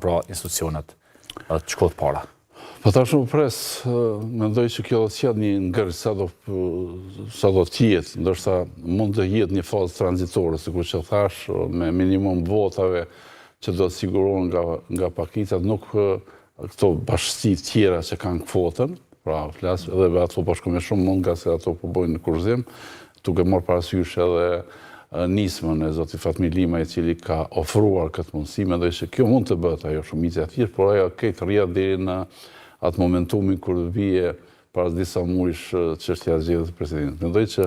pra institucionet të shkot para. Po ta shumë pres, mendoj që kjo do të sjellë një ngërë sa do t'jetë, ndërsa mund të jetë një fazë tranzitore, sikur që thash, me minimum votave që do të sigurohen nga pakitat, nuk këto bashkësi tjera që kanë kvotën, pra flas edhe ato bashkë me shumë mund nga se ato po bojnë në kurzim, duke marrë parasysh edhe nismën e zoti Fatmir Lima, i cili ka ofruar këtë mundësi, mendoj që kjo mund të bëhet ajo shumicë e thjesht, por ajo këtë rrjedh deri në atë momentumin kur vije pas disa muajsh çështja e zgjedhjes së presidentit. Mendoj që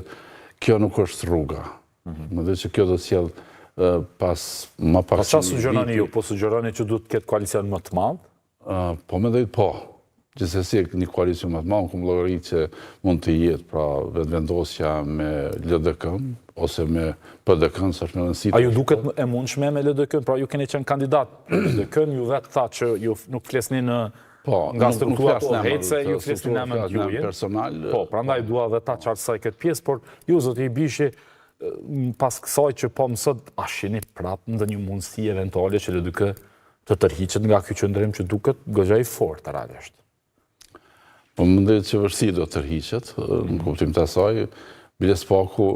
kjo nuk është rruga. Mendoj që kjo do të sjell pas më pas. Çfarë sugjeroni ju? Po sugjeroni që duhet të ketë koalicion më të madh? Po mendoj po. Gjithsesi një koalicion më të madh, ku llogaritë që mund të jetë pra vetëvendosja me LDK-n ose me PDK-n, sa më rëndësishme. A ju duket e mundshme me LDK-n? Pra ju keni qenë kandidat LDK-n, ju vetë tha që ju nuk flisni në nga struktura të hece, ju flisni në emën tuaj personal. Po, prandaj dua edhe ta qartësoj këtë pjesë, por ju zoti Bishi pas kësaj që po mësot, a shihni prapë ndonjë mundësi eventuale që LDK të tërhiqet nga ky qendrim që duket goxha i fortë realisht? Po mendoj që vërsi do të tërhiqet, në kuptim të asaj, biles paku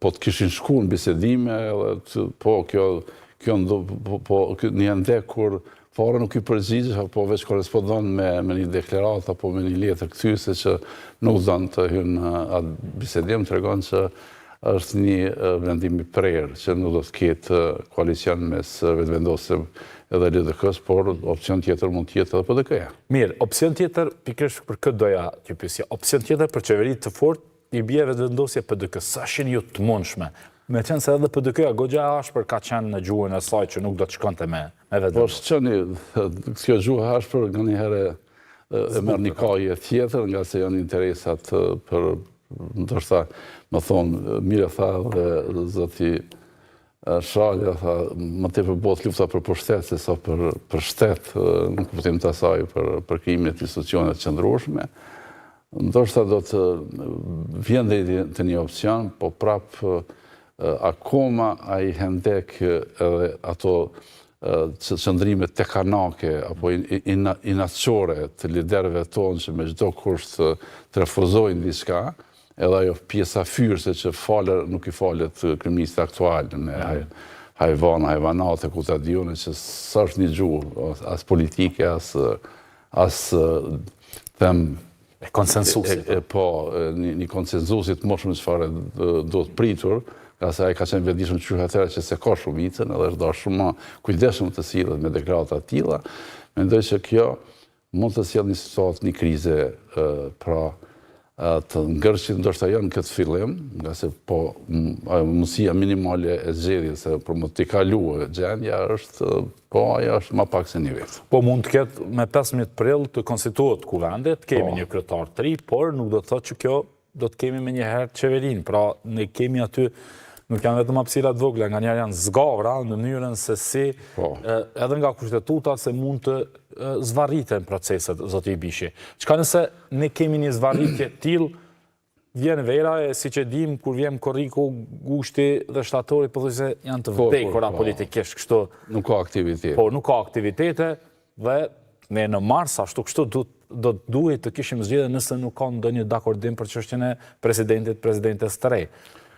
po të kishin shku në bisedime, po kjo një ndek kur fare nuk i përgjigj, apo veç korespondon me një deklarat apo me një letër kthyese që nuk don të hynë atë bisedim, tregon që është një vendim i prerë, që nuk do të ketë koalicion mes vetëvendosjeve edhe LDK-s, por opcion tjetër mund të jetë edhe PDK-ja. Mirë, opcion tjetër, pikërisht për këtë doja t'ju pyesja, opcion tjetër për qeveri të fortë i bie vetëvendosja PDK-s, sa shihni ju të mundshme? Me qenë se edhe PDK-ja goxha e ashpër ka qenë në gjuhën e saj që nuk do të shkonte me vetëvendosje. Po shqeni, kjo gjuhë e ashpër nga një herë e merr një kaje tjetër, nga se janë interesat për, ndoshta më thonë, mire tha dhe zoti Shalja, tha, më tepër bëhet lufta për pushtet se sa për shtet, në kuptim të asaj për krijimin e institucioneve të qëndrueshme. Ndoshta do të vjen deri te një opcion, po prap akoma ai hendek edhe ato qëndrimet tekanake apo inatçore të liderëve tonë që me çdo kusht të refuzojnë diçka, edhe ajo pjesa fyrse që nuk i falet kryeministit aktual me hajvanate ku ta diune që s'është një gjuhë as politike as them konsensusit. Po, një konsensusit më shumë çfarë do të pritur, ka se ai ka qenë vetëdijshëm që atëherë që se ka shumicën, edhe është dashur më kujdesshëm të sillet me deklarata të tilla. Mendoj se kjo mund të sjellë një situatë, një krize, pra të ngërshit ndoshta jo në këtë fillim, nga se po mundësia minimale e zgjedhjes për më t'i kaluar gjendja është, po ajo është më pak se një vit. Po mund të ketë me 15 prill të konstituohet kuvende, të kemi një kryetar të ri, por nuk do të thotë që kjo do të kemi me njëherë qeverinë. Pra ne kemi aty, nuk janë vetëm hapësira të vogla, nga njerë janë zgavra në mënyrën se si edhe nga kushtetuta se mund të zvarriten proceset, zoti Bishi. Çka nëse ne kemi një zvarritje tillë, vjen vera e siç e dim kur vjen korriku, gushti dhe shtatori pothuajse janë të vdekura politikisht, kështu. Nuk ka aktivitet. Po, nuk ka aktivitete dhe ne në mars ashtu kështu do duhet të kishim zgjedhje nëse nuk ka ndonjë dakordim për çështjen e presidentes të re.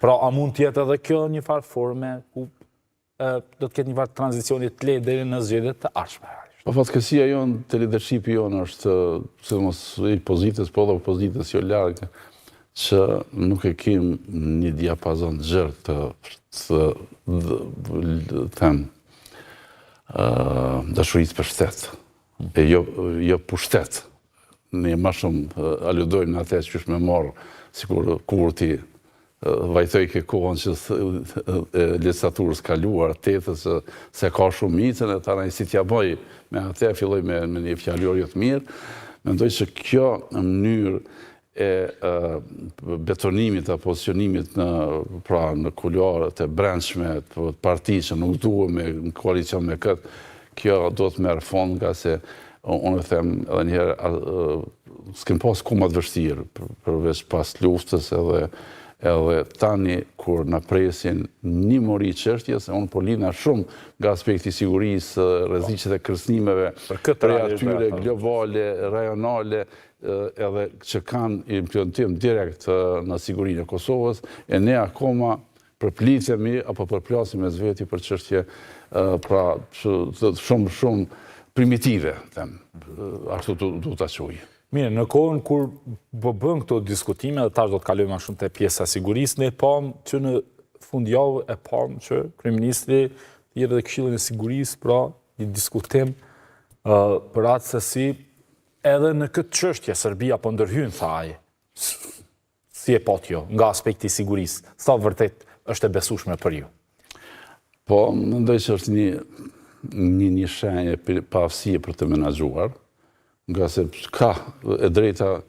Pra, a mund të jetë edhe kjo një farë forme ku do të ketë një farë tranzicioni të lehtë deri në zgjedhjet të ardhshme? Po fatkeqësia jonë te leadershipi jonë është, sidomos i pozitës, po edhe opozitës jo larg, që nuk e kim një diapazon të gjerë të them dashurisë për shtet, e jo pushtet. Ne më shumë aludojmë në atë që është me marrë, sikur Kurti vajtoj ke kohën që legislaturës kaluar, tetës, se ka shumicën, e tani si t'ja bëj me atë, filloj me një fjalor jo të mirë. Mendoj që kjo në mënyrë e betonimit, e pozicionimit në kuluarët e brendshme të parti që nuk duhet me koalicion me këtë, kjo do të merë fond nga se unë e them edhe njëherë, s'kem pas kumat vështirë, përveç pas luftës edhe Edhe tani kur na presin një mori çështjes, unë po lidha shumë nga aspekti sigurisë, rreziqet e kërcënimeve, prej atyre globale, rajonale, edhe që kanë implementim direkt në sigurinë e Kosovës, e ne akoma përplitemi apo përplasim mes veti për çështje pra shumë primitive, ashtu du ta quaj. Mirë, në kohën kur po bën këto diskutime, dhe tash do të kalojmë më shumë te pjesa e sigurisë, ne pam që në fundjavë e pam që kryeministri thirrë dhe Këshillin e Sigurisë pra një diskutim për atë se si edhe në këtë çështje Serbia po ndërhyn, tha ai. Si e pat jo, nga aspekti i sigurisë, sa vërtet është e besueshme për ju? Po, mendoj që është një shenjë pavësie për të menaxhuar, nga se ka e drejta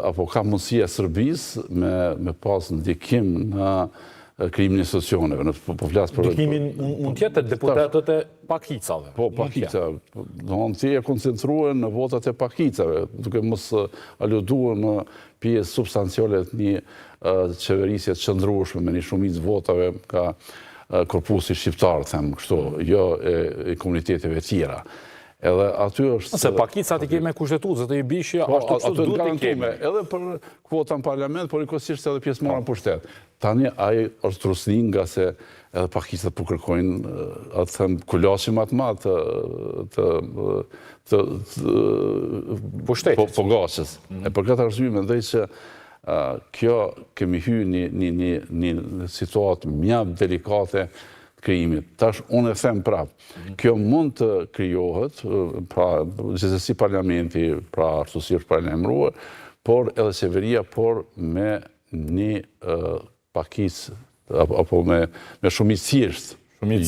apo ka mundësia Serbisë me pas ndikim në krijimin e institucioneve. Po flas për ndikimin mund të jetë deputetët e pakicave. Po, pakicave. Domthonë ti e koncentruar në votat e pakicave, duke mos aluduar në pjesë substanciale të një qeverisje të qëndrueshme me një shumicë votave ka korpusi shqiptar, them kështu, jo e komuniteteve tjera. Edhe aty është... Se pakicat i keme kushtetues, dhe i bishja, ashtu kështu duhet i keme. Edhe për kvota në parlament, por njëkohësisht edhe pjesëmarrja në pushtet. Tani ai është trusnin nga se edhe pakicat po kërkojnë, atë them, kulaçi më të madh të pushtetit. Pogaçës. E për këtë arsye mendoj që kjo kemi hyrë një situatë mjaft delikate krijimit. Tash unë e them prapë, kjo mund të krijohet, pra gjithsesi parlamenti, pra ashtu si është paralajmëruar, por edhe qeveria, por me një pakicë apo me shumicë thjeshtë.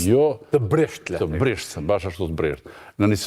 Jo të brisht, bashkë ashtu të brisht. Në një